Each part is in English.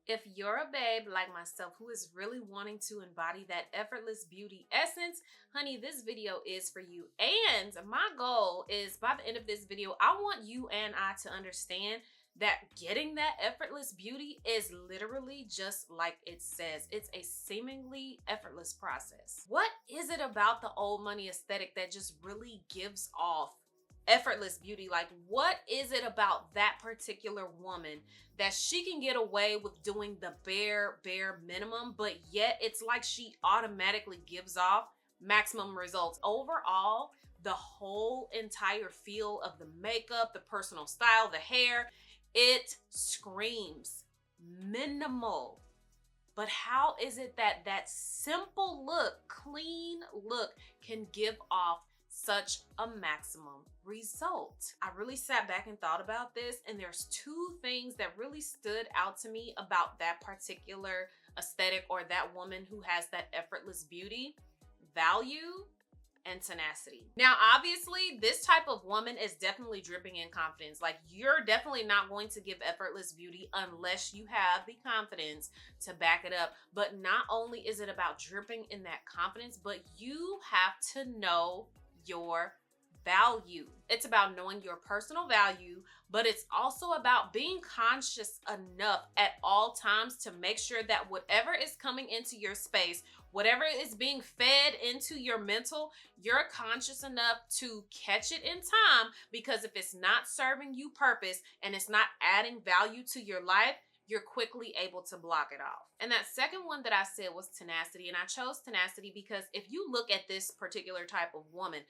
If you're a babe like myself who is really wanting to embody that effortless beauty essence, honey, this video is for you. And my goal is by the end of this video, I want you and I to understand that getting that effortless beauty is literally just like it says. It's a seemingly effortless process. What is it about the old money aesthetic that just really gives off effortless beauty? Like, what is it about that particular woman that she can get away with doing the bare minimum, but yet it's like she automatically gives off maximum results? Overall, the whole entire feel of the makeup, the personal style, the hair, it screams minimal. But how is it that that simple look, clean look, can give off such a maximum result? I really sat back and thought about this, and there's two things that really stood out to me about that particular aesthetic or that woman who has that effortless beauty: value and tenacity. Now, obviously, this type of woman is definitely dripping in confidence. Like, you're definitely not going to give effortless beauty unless you have the confidence to back it up. But not only is it about dripping in that confidence, but you have to know your value. It's about knowing your personal value, but it's also about being conscious enough at all times to make sure that whatever is coming into your space, whatever is being fed into your mental, you're conscious enough to catch it in time, because if it's not serving you purpose and it's not adding value to your life, you're quickly able to block it off. And that second one that I said was tenacity. And I chose tenacity because if you look at this particular type of woman,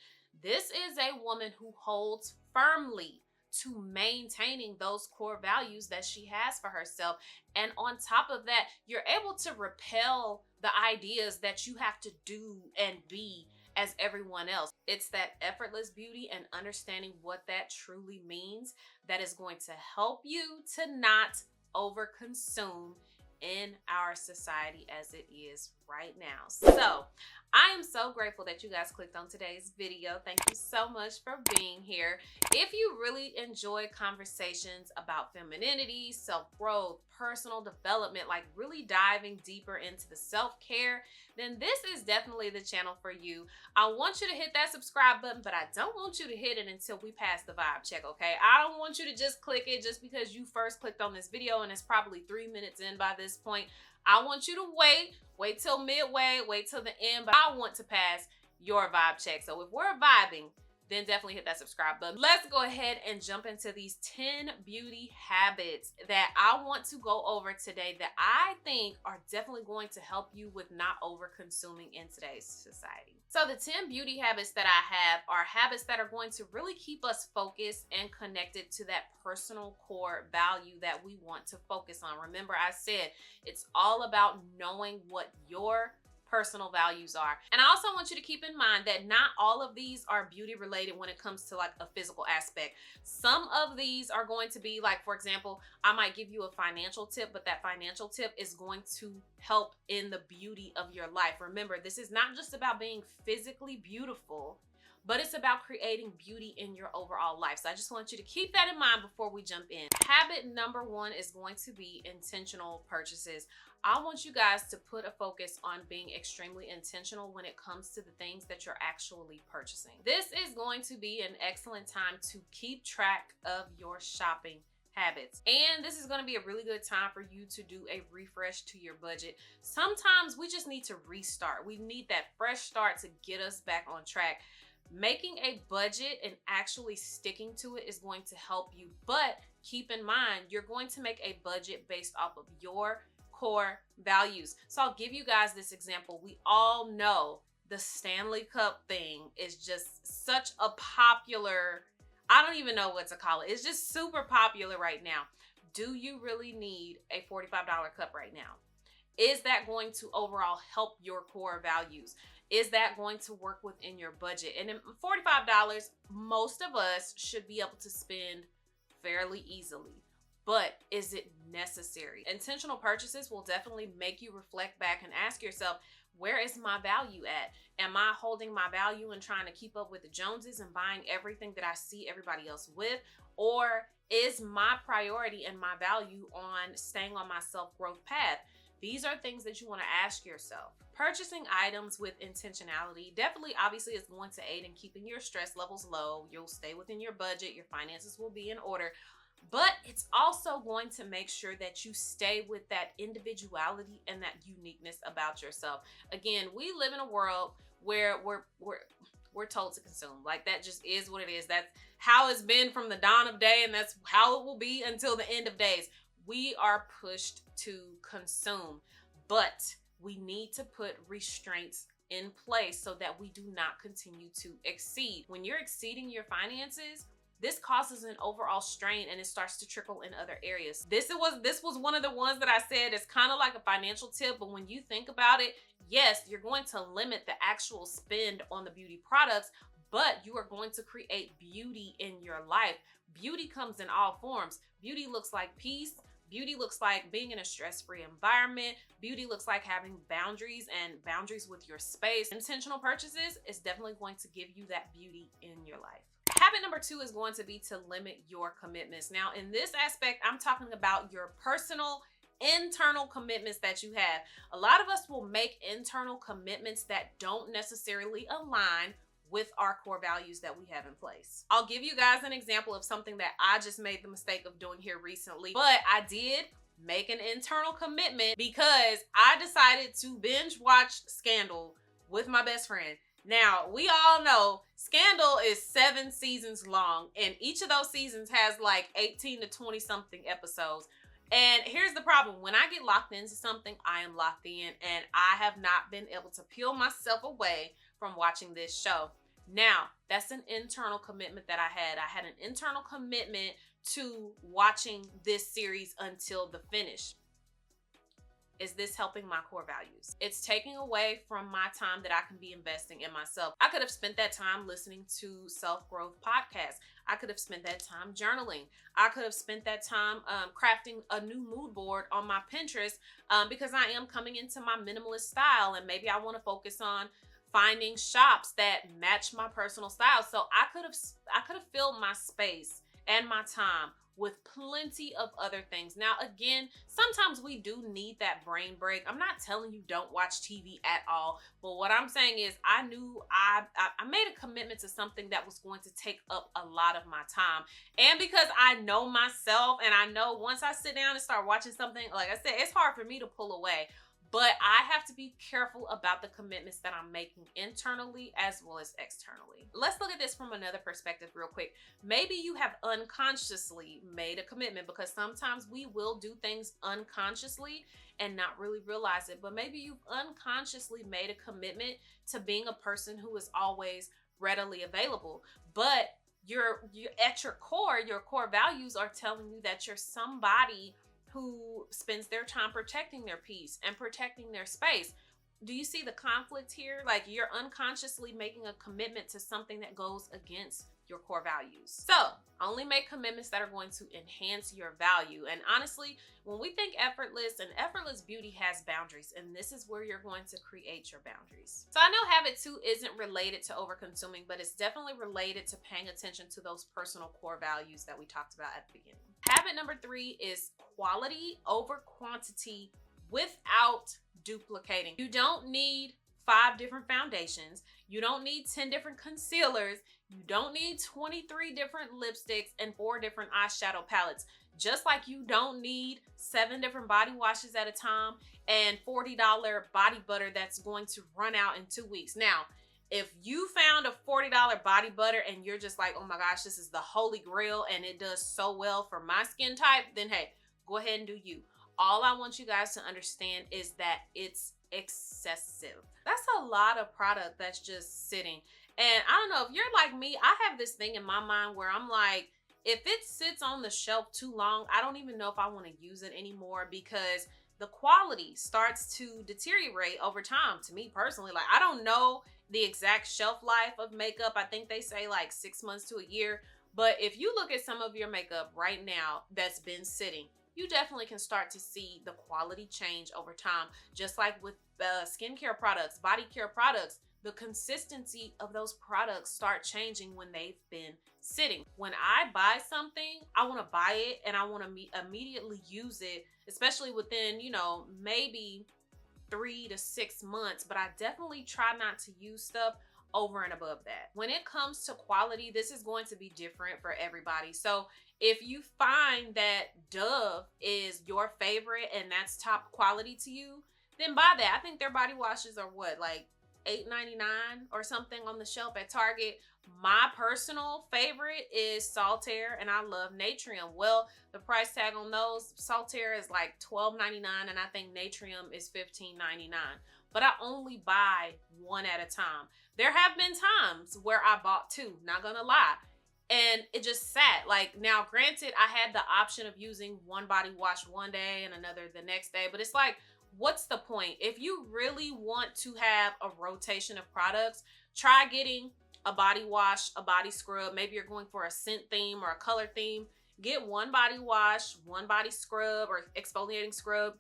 this is a woman who holds firmly to maintaining those core values that she has for herself. And on top of that, you're able to repel the ideas that you have to do and be as everyone else. It's that effortless beauty and understanding what that truly means that is going to help you to not overconsume in our society as it is right now. So I am so grateful that you guys clicked on today's video. Thank you so much for being here. If you really enjoy conversations about femininity, self-growth, personal development, like really diving deeper into the self-care, then this is definitely the channel for you. I want you to hit that subscribe button, but I don't want you to hit it until we pass the vibe check, okay? I don't want you to just click it just because you first clicked on this video and it's probably 3 minutes in by this point. I want you to wait till midway, wait till the end, but I want to pass your vibe check. So if we're vibing, then definitely hit that subscribe button. Let's go ahead and jump into these 10 beauty habits that I want to go over today that I think are definitely going to help you with not over consuming in today's society. So the 10 beauty habits that I have are habits that are going to really keep us focused and connected to that personal core value that we want to focus on. Remember, I said it's all about knowing what your personal values are. And I also want you to keep in mind that not all of these are beauty related when it comes to like a physical aspect. Some of these are going to be like, for example, I might give you a financial tip, but that financial tip is going to help in the beauty of your life. Remember, this is not just about being physically beautiful, but it's about creating beauty in your overall life. So I just want you to keep that in mind before we jump in. Habit number 1 is going to be intentional purchases. I want you guys to put a focus on being extremely intentional when it comes to the things that you're actually purchasing. This is going to be an excellent time to keep track of your shopping habits. And this is going to be a really good time for you to do a refresh to your budget. Sometimes we just need to restart. We need that fresh start to get us back on track. Making a budget and actually sticking to it is going to help you. But keep in mind, you're going to make a budget based off of your core values. So I'll give you guys this example. We all know the Stanley Cup thing is just such a popular, I don't even know what to call it. It's just super popular right now. Do you really need a $45 cup right now? Is that going to overall help your core values? Is that going to work within your budget? And $45, most of us should be able to spend fairly easily. But is it necessary? Intentional purchases will definitely make you reflect back and ask yourself, where is my value at? Am I holding my value and trying to keep up with the Joneses and buying everything that I see everybody else with? Or Is my priority and my value on staying on my self-growth path? These are things that you want to ask yourself. Purchasing items with intentionality definitely obviously is going to aid in keeping your stress levels low. You'll stay within your budget. Your finances will be in order. But it's also going to make sure that you stay with that individuality and that uniqueness about yourself. Again, we live in a world where we're told to consume. Like, that just is what it is. That's how it's been from the dawn of day, and that's how it will be until the end of days. We are pushed to consume, but we need to put restraints in place so that we do not continue to exceed. When you're exceeding your finances, this causes an overall strain and it starts to trickle in other areas. This was one of the ones that I said is kind of like a financial tip, but when you think about it, yes, you're going to limit the actual spend on the beauty products, but you are going to create beauty in your life. Beauty comes in all forms. Beauty looks like peace. Beauty looks like being in a stress-free environment. Beauty looks like having boundaries and boundaries with your space. Intentional purchases is definitely going to give you that beauty in your life. Habit number 2 is going to be to limit your commitments. Now, in this aspect, I'm talking about your personal internal commitments that you have. A lot of us will make internal commitments that don't necessarily align with our core values that we have in place. I'll give you guys an example of something that I just made the mistake of doing here recently, but I did make an internal commitment because I decided to binge watch Scandal with my best friend. Now, we all know Scandal is 7 seasons long, and each of those seasons has like 18 to 20 something episodes. And here's the problem. When I get locked into something, I am locked in, and I have not been able to peel myself away from watching this show. Now, that's an internal commitment that I had. I had an internal commitment to watching this series until the finish. Is this helping my core values? It's taking away from my time that I can be investing in myself. I could have spent that time listening to self-growth podcasts. I could have spent that time journaling. I could have spent that time crafting a new mood board on my Pinterest because I am coming into my minimalist style, and maybe I want to focus on finding shops that match my personal style. So I could have filled my space and my time with plenty of other things. Now, again, sometimes we do need that brain break. I'm not telling you don't watch TV at all, but what I'm saying is I knew I made a commitment to something that was going to take up a lot of my time. And because I know myself, and I know once I sit down and start watching something, like I said, it's hard for me to pull away. But I have to be careful about the commitments that I'm making internally as well as externally. Let's look at this from another perspective real quick. Maybe you have unconsciously made a commitment, because sometimes we will do things unconsciously and not really realize it. But maybe you've unconsciously made a commitment to being a person who is always readily available. But you're at your core values are telling you that you're somebody who spends their time protecting their peace and protecting their space. Do you see the conflict here? Like, you're unconsciously making a commitment to something that goes against your core values. So only make commitments that are going to enhance your value. And honestly, when we think effortless, and effortless beauty has boundaries, and this is where you're going to create your boundaries. So I know habit 2 isn't related to overconsuming, but it's definitely related to paying attention to those personal core values that we talked about at the beginning. Habit number 3 is quality over quantity without duplicating. You don't need 5 different foundations. You don't need 10 different concealers. You don't need 23 different lipsticks and 4 different eyeshadow palettes. Just like you don't need 7 different body washes at a time and $40 body butter that's going to run out in 2 weeks. Now, if you found a $40 body butter and you're just like, oh my gosh, this is the holy grail and it does so well for my skin type, then hey, go ahead and do you. All I want you guys to understand is that it's excessive. That's a lot of product that's just sitting. And I don't know, if you're like me, I have this thing in my mind where I'm like, if it sits on the shelf too long, I don't even know if I want to use it anymore, because the quality starts to deteriorate over time. To me personally, like, I don't know the exact shelf life of makeup. I think they say like 6 months to a year. But if you look at some of your makeup right now that's been sitting, you definitely can start to see the quality change over time. Just like with skincare products, body care products, the consistency of those products start changing when they've been sitting. When I buy something, I want to buy it and I want to immediately use it, especially within, maybe 3 to 6 months. But I definitely try not to use stuff over and above that. When it comes to quality, this is going to be different for everybody. So if you find that Dove is your favorite and that's top quality to you, then buy that. I think their body washes are what, like $8.99 or something on the shelf at Target. My personal favorite is Saltaire, and I love Natrium. Well, the price tag on those, Saltaire is like $12.99, and I think Natrium is $15.99. But I only buy one at a time. There have been times where I bought two, not gonna lie, and it just sat. Like, now granted, I had the option of using one body wash one day and another the next day, but it's like, what's the point? If you really want to have a rotation of products, try getting a body wash, a body scrub. Maybe you're going for a scent theme or a color theme. Get one body wash, one body scrub or exfoliating scrub,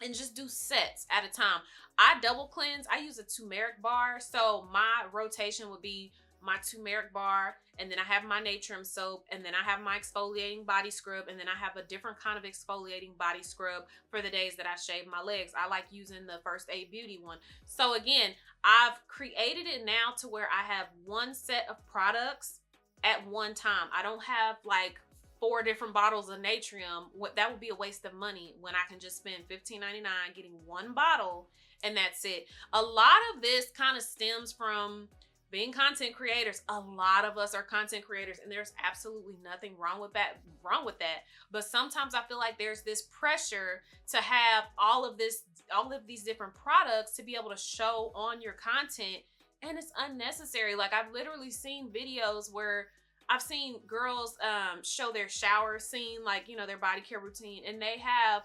and just do sets at a time. I double cleanse. I use a turmeric bar. So my rotation would be my turmeric bar, and then I have my Natrium soap, and then I have my exfoliating body scrub, and then I have a different kind of exfoliating body scrub for the days that I shave my legs. I like using the First Aid Beauty one. So again, I've created it now to where I have one set of products at one time. I don't have like 4 different bottles of Natrium. That would be a waste of money when I can just spend $15.99 getting one bottle and that's it. A lot of this kind of stems from being content creators. A lot of us are content creators, and there's absolutely nothing wrong with that. But sometimes I feel like there's this pressure to have all of these different products to be able to show on your content, and it's unnecessary. Like, I've literally seen videos where I've seen girls show their shower scene, like, their body care routine, and they have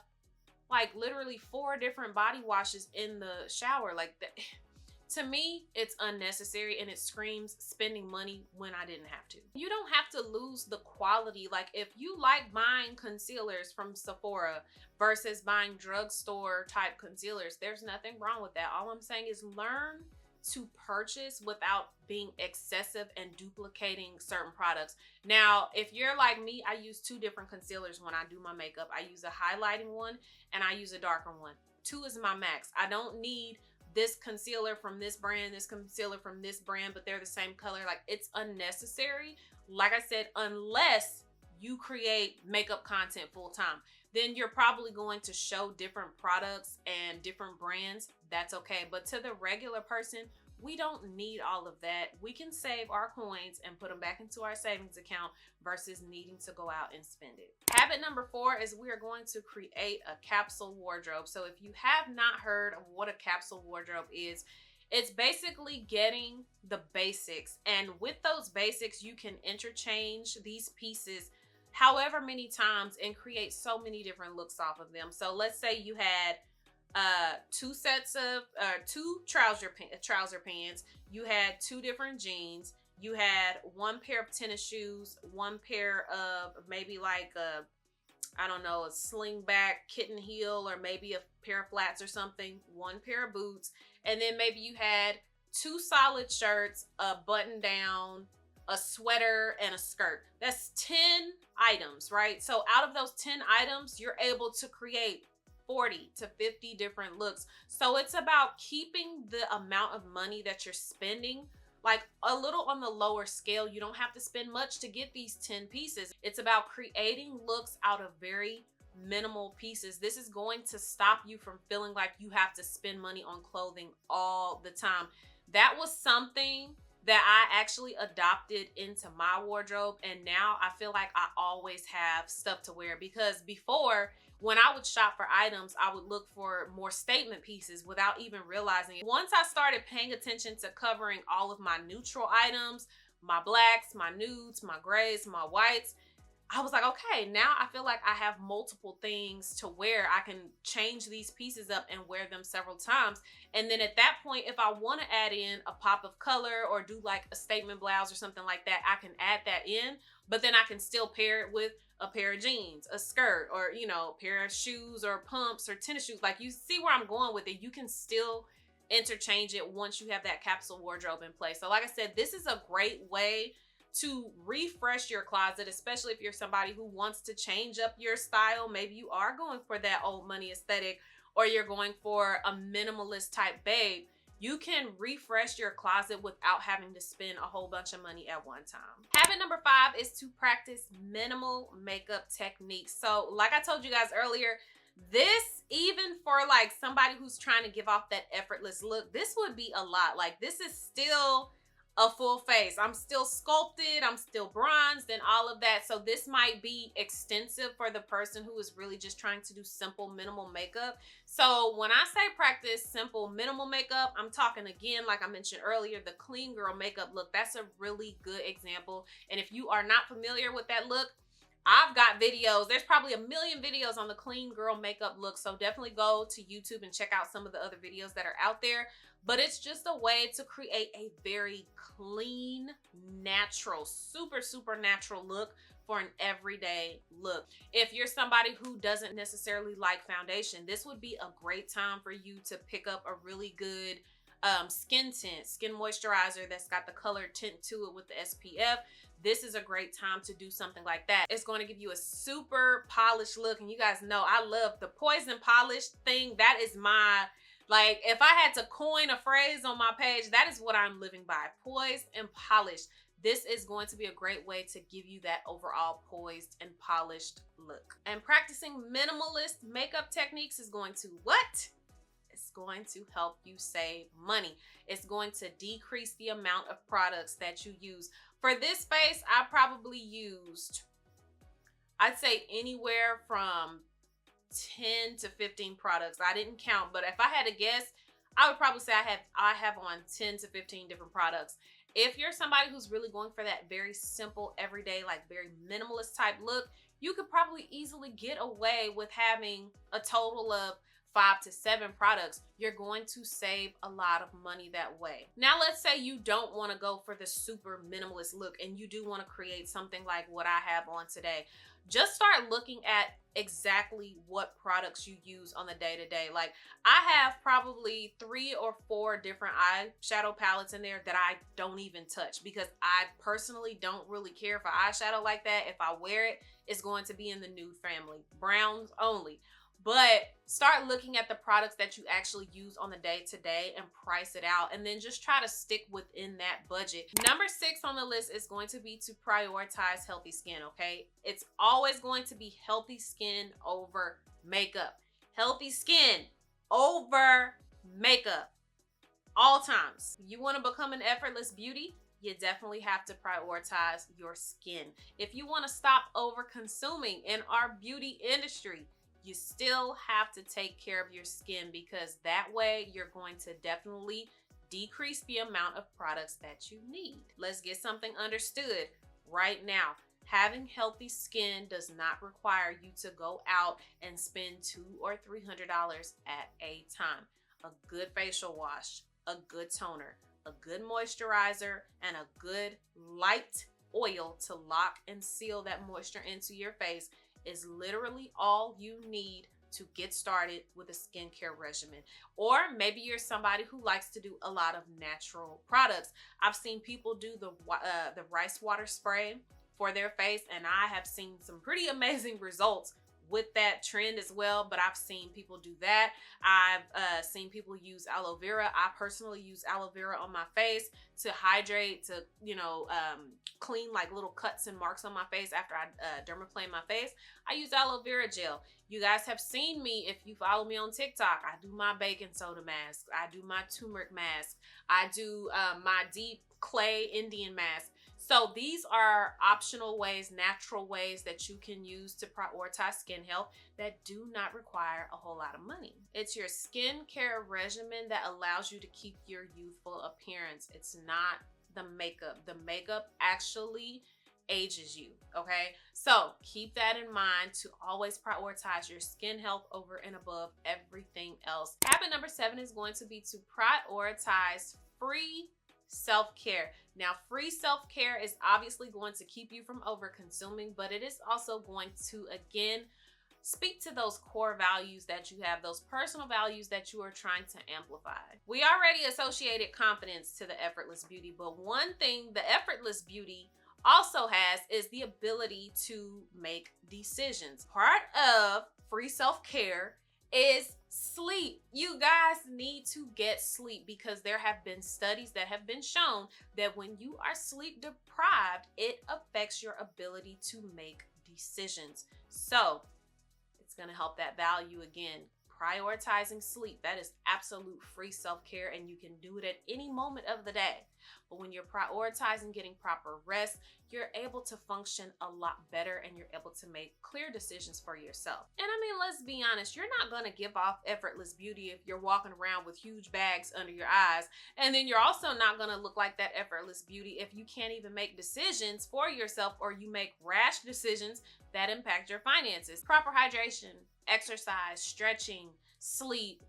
like literally 4 different body washes in the shower. Like, that, to me, it's unnecessary, and it screams spending money when I didn't have to. You don't have to lose the quality. Like, if you like buying concealers from Sephora versus buying drugstore type concealers, there's nothing wrong with that. All I'm saying is learn to purchase without being excessive and duplicating certain products. Now, if you're like me, I use 2 different concealers when I do my makeup. I use a highlighting one and I use a darker one. 2 is my max. I don't need this concealer from this brand, this concealer from this brand, but they're the same color. Like, it's unnecessary. Like I said, unless you create makeup content full time, then you're probably going to show different products and different brands. That's okay. But to the regular person, we don't need all of that. We can save our coins and put them back into our savings account versus needing to go out and spend it. Habit number 4 is we are going to create a capsule wardrobe. So if you have not heard of what a capsule wardrobe is, it's basically getting the basics. And with those basics, you can interchange these pieces however many times and create so many different looks off of them. So let's say you had 2 sets of 2 trouser pants, you had 2 different jeans, you had 1 pair of tennis shoes, 1 pair of maybe like a, I don't know, a slingback kitten heel, or maybe a pair of flats or something, 1 pair of boots, and then maybe you had 2 solid shirts, a button down, a sweater, and a skirt. That's 10 items, right? So out of those 10 items, you're able to create 40 to 50 different looks. So it's about keeping the amount of money that you're spending like a little on the lower scale. You don't have to spend much to get these 10 pieces. It's about creating looks out of very minimal pieces. This is going to stop you from feeling like you have to spend money on clothing all the time. That was something that I actually adopted into my wardrobe, and now I feel like I always have stuff to wear, because before, when I would shop for items, I would look for more statement pieces without even realizing it. Once I started paying attention to covering all of my neutral items, my blacks, my nudes, my grays, my whites, I was like, okay, now I feel like I have multiple things to wear. I can change these pieces up and wear them several times. And then at that point, if I want to add in a pop of color or do like a statement blouse or something like that, I can add that in, but then I can still pair it with a pair of jeans, a skirt, or, you know, a pair of shoes or pumps or tennis shoes. Like, you see where I'm going with it. You can still interchange it once you have that capsule wardrobe in place. So like I said, this is a great way to refresh your closet, especially if you're somebody who wants to change up your style. Maybe you are going for that old money aesthetic, or you're going for a minimalist type babe. You can refresh your closet without having to spend a whole bunch of money at one time. Habit number 5 is to practice minimal makeup techniques. So like I told you guys earlier, this, even for like somebody who's trying to give off that effortless look, this would be a lot. Like, this is still a full face. I'm still sculpted, I'm still bronzed and all of that. So this might be extensive for the person who is really just trying to do simple minimal makeup. So when I say practice simple minimal makeup, I'm talking, again, like I mentioned earlier, the clean girl makeup look. That's a really good example. And if you are not familiar with that look, I've got videos. There's probably a million videos on the clean girl makeup look. So definitely go to YouTube and check out some of the other videos that are out there. But it's just a way to create a very clean, natural, super natural look for an everyday look. If you're somebody who doesn't necessarily like foundation, this would be a great time for you to pick up a really good skin tint, skin moisturizer that's got the colored tint to it with the SPF. This is a great time to do something like that. It's going to give you a super polished look. And you guys know I love the poison polish thing. That is my, like, if I had to coin a phrase on my page, that is what I'm living by. Poised and polished. This is going to be a great way to give you that overall poised and polished look. And practicing minimalist makeup techniques is going to what? It's going to help you save money. It's going to decrease the amount of products that you use. For this face, I probably used, I'd say anywhere from 10 to 15 products. I didn't count, but if I had to guess, I would probably say I have on 10 to 15 different products. If you're somebody who's really going for that very simple, everyday, like very minimalist type look, you could probably easily get away with having a total of 5 to 7 products. You're going to save a lot of money that way. Now, let's say you don't want to go for the super minimalist look and you do want to create something like what I have on today. Just start looking at exactly what products you use on the day-to-day. Like, I have probably 3 or 4 different eyeshadow palettes in there that I don't even touch because I personally don't really care for eyeshadow like that. If I wear it, it's going to be in the nude family, browns only. But start looking at the products that you actually use on the day-to-day and price it out, and then just try to stick within that budget. Number 6 on the list is going to be to prioritize healthy skin, okay? It's always going to be healthy skin over makeup. Healthy skin over makeup. All times. You want to become an effortless beauty? You definitely have to prioritize your skin. If you want to stop over consuming in our beauty industry, you still have to take care of your skin, because that way you're going to definitely decrease the amount of products that you need. Let's get something understood right now. Having healthy skin does not require you to go out and spend $200 or $300 at a time. A good facial wash, a good toner, a good moisturizer, and a good light oil to lock and seal that moisture into your face is literally all you need to get started with a skincare regimen. Or maybe you're somebody who likes to do a lot of natural products. I've seen people do the rice water spray for their face, and I have seen some pretty amazing results with that trend as well. But I've seen people do that. I've seen people use aloe vera. I personally use aloe vera on my face to hydrate, to, you know, clean like little cuts and marks on my face after I dermaplane my face. I use aloe vera gel. You guys have seen me, if you follow me on TikTok, I do my baking soda mask. I do my turmeric mask. I do my deep clay Indian mask. So these are optional ways, natural ways that you can use to prioritize skin health that do not require a whole lot of money. It's your skincare regimen that allows you to keep your youthful appearance. It's not the makeup. The makeup actually ages you, okay? So keep that in mind, to always prioritize your skin health over and above everything else. Habit number 7 is going to be to prioritize free self-care. Now, free self-care is obviously going to keep you from over consuming, but it is also going to, again, speak to those core values that you have, those personal values that you are trying to amplify. We already associated confidence to the effortless beauty, but one thing the effortless beauty also has is the ability to make decisions. Part of free self-care is sleep. You guys need to get sleep because there have been studies that have been shown that when you are sleep deprived, it affects your ability to make decisions. So it's going to help that value again. Prioritizing sleep, that is absolute free self-care, and you can do it at any moment of the day. But when you're prioritizing getting proper rest, you're able to function a lot better and you're able to make clear decisions for yourself. And I mean, let's be honest, you're not going to give off effortless beauty if you're walking around with huge bags under your eyes. And then you're also not going to look like that effortless beauty if you can't even make decisions for yourself, or you make rash decisions that impact your finances. Proper hydration, exercise, stretching, sleep,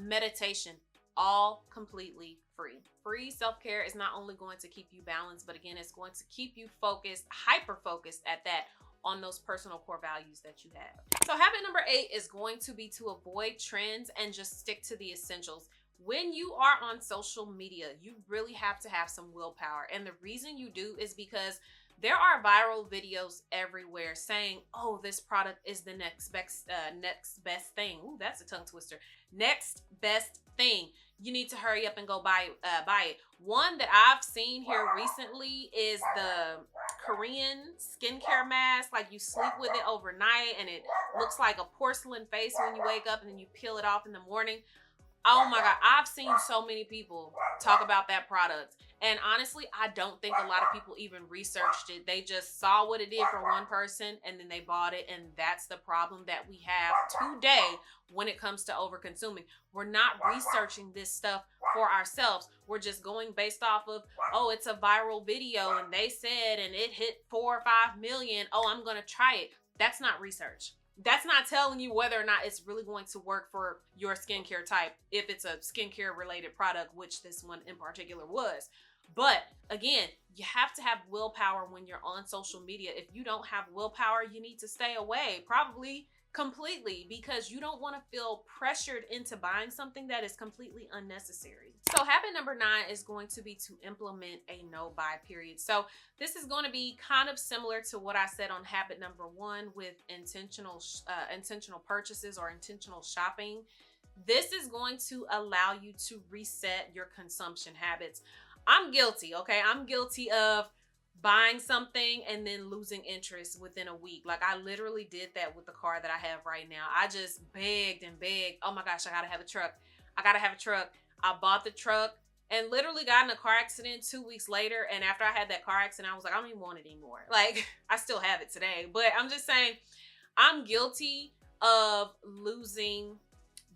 meditation, all completely free. Free self-care is not only going to keep you balanced, but again, it's going to keep you focused, hyper-focused at that, on those personal core values that you have. So habit number 8 is going to be to avoid trends and just stick to the essentials. When you are on social media, you really have to have some willpower. And the reason you do is because there are viral videos everywhere saying, oh, this product is the next best thing. Ooh, that's a tongue twister. Next best thing. You need to hurry up and go buy it. One that I've seen here recently is the Korean skincare mask. Like, you sleep with it overnight and it looks like a porcelain face when you wake up, and then you peel it off in the morning. Oh my God, I've seen so many people talk about that product. And honestly, I don't think a lot of people even researched it. They just saw what it did for one person and then they bought it. And that's the problem that we have today when it comes to overconsuming. We're not researching this stuff for ourselves. We're just going based off of, oh, it's a viral video and they said, and it hit 4 or 5 million. Oh, I'm going to try it. That's not research. That's not telling you whether or not it's really going to work for your skincare type, if it's a skincare related product, which this one in particular was. But again, you have to have willpower when you're on social media. If you don't have willpower, you need to stay away, probably completely, because you don't want to feel pressured into buying something that is completely unnecessary. So habit number 9 is going to be to implement a no buy period. So this is going to be kind of similar to what I said on habit number 1 with intentional purchases or intentional shopping. This is going to allow you to reset your consumption habits. I'm guilty, okay? I'm guilty of buying something and then losing interest within a week. Like, I literally did that with the car that I have right now. I just begged and begged. Oh my gosh, I gotta have a truck. I gotta have a truck. I bought the truck and literally got in a car accident 2 weeks later. And after I had that car accident, I was like, I don't even want it anymore. Like, I still have it today. But I'm just saying, I'm guilty of losing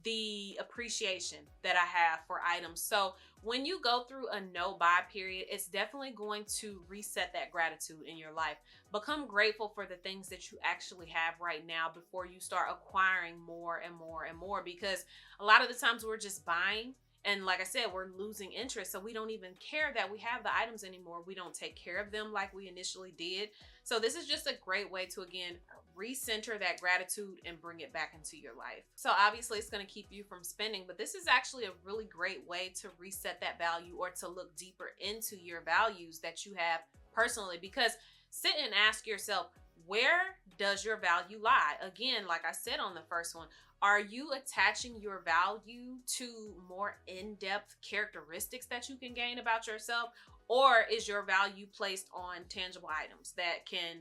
the appreciation that I have for items. So when you go through a no buy period, it's definitely going to reset that gratitude in your life. Become grateful for the things that you actually have right now before you start acquiring more and more and more, because a lot of the times we're just buying, and like I said, we're losing interest. So we don't even care that we have the items anymore. We don't take care of them like we initially did. So this is just a great way to, again, recenter that gratitude and bring it back into your life. So obviously it's going to keep you from spending, but this is actually a really great way to reset that value, or to look deeper into your values that you have personally. Because sit and ask yourself, where does your value lie? Again, like I said on the first one, are you attaching your value to more in-depth characteristics that you can gain about yourself? Or is your value placed on tangible items that can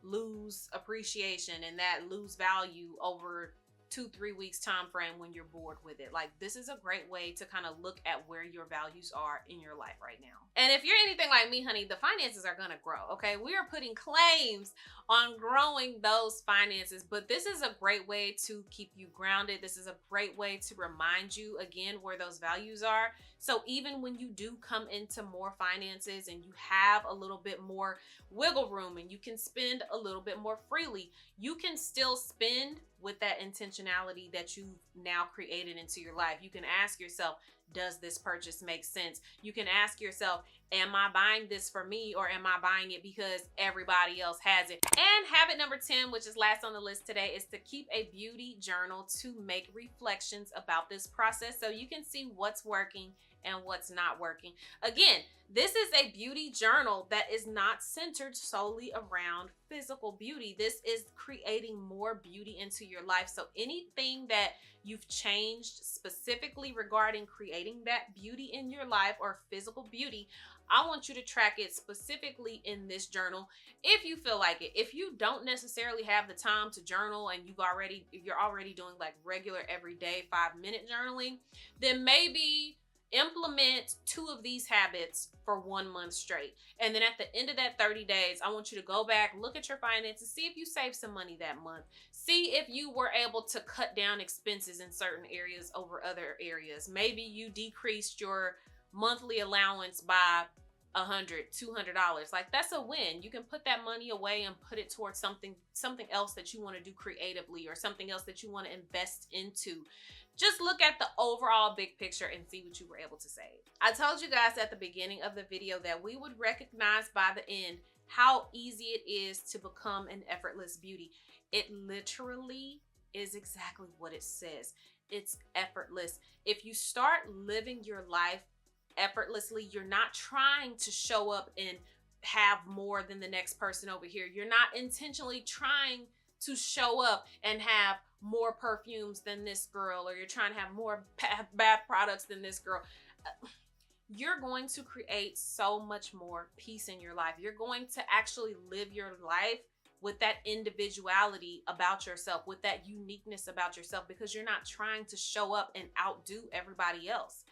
lose appreciation and that lose value over 2-3 weeks time frame when you're bored with it? Like, this is a great way to kind of look at where your values are in your life right now. And if you're anything like me, honey, the finances are gonna grow, okay? We are putting claims on growing those finances, but this is a great way to keep you grounded. This is a great way to remind you again where those values are. So even when you do come into more finances and you have a little bit more wiggle room and you can spend a little bit more freely, you can still spend with that intentionality that you've now created into your life. You can ask yourself, does this purchase make sense? You can ask yourself, am I buying this for me, or am I buying it because everybody else has it? And habit number 10, which is last on the list today, is to keep a beauty journal to make reflections about this process so you can see what's working and what's not working. Again, this is a beauty journal that is not centered solely around physical beauty. This is creating more beauty into your life. So anything that you've changed specifically regarding creating that beauty in your life or physical beauty, I want you to track it specifically in this journal if you feel like it. If you don't necessarily have the time to journal and you're already doing like regular everyday 5-minute journaling, then maybe implement 2 of these habits for 1 month straight. And then at the end of that 30 days, I want you to go back, look at your finances, see if you saved some money that month. See if you were able to cut down expenses in certain areas over other areas. Maybe you decreased your monthly allowance by $100, $200. Like, that's a win. You can put that money away and put it towards something else that you want to do creatively, or something else that you want to invest into. Just look at the overall big picture and see what you were able to save. I told you guys at the beginning of the video that we would recognize by the end how easy it is to become an effortless beauty. It literally is exactly what it says. It's effortless. If you start living your life effortlessly, you're not trying to show up and have more than the next person over here. You're not intentionally trying to show up and have more perfumes than this girl, or you're trying to have more bath products than this girl. You're going to create so much more peace in your life. You're going to actually live your life with that individuality about yourself, with that uniqueness about yourself, because you're not trying to show up and outdo everybody else.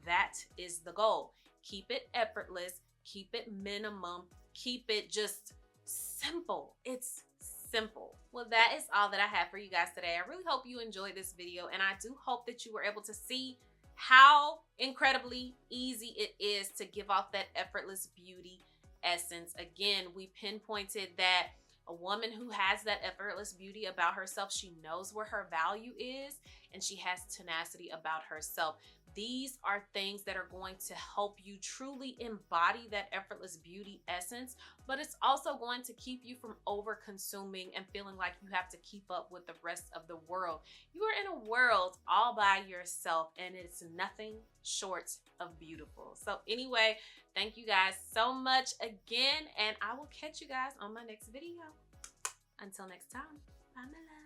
That is the goal. Keep it effortless, keep it minimum, keep it just simple. It's simple. Well, that is all that I have for you guys today. I really hope you enjoyed this video, and I do hope that you were able to see how incredibly easy it is to give off that effortless beauty essence. Again, we pinpointed that a woman who has that effortless beauty about herself, she knows where her value is, and she has tenacity about herself. These are things that are going to help you truly embody that effortless beauty essence, but it's also going to keep you from over consuming and feeling like you have to keep up with the rest of the world. You are in a world all by yourself, and it's nothing short of beautiful. So anyway, thank you guys so much again, and I will catch you guys on my next video. Until next time, bye my love.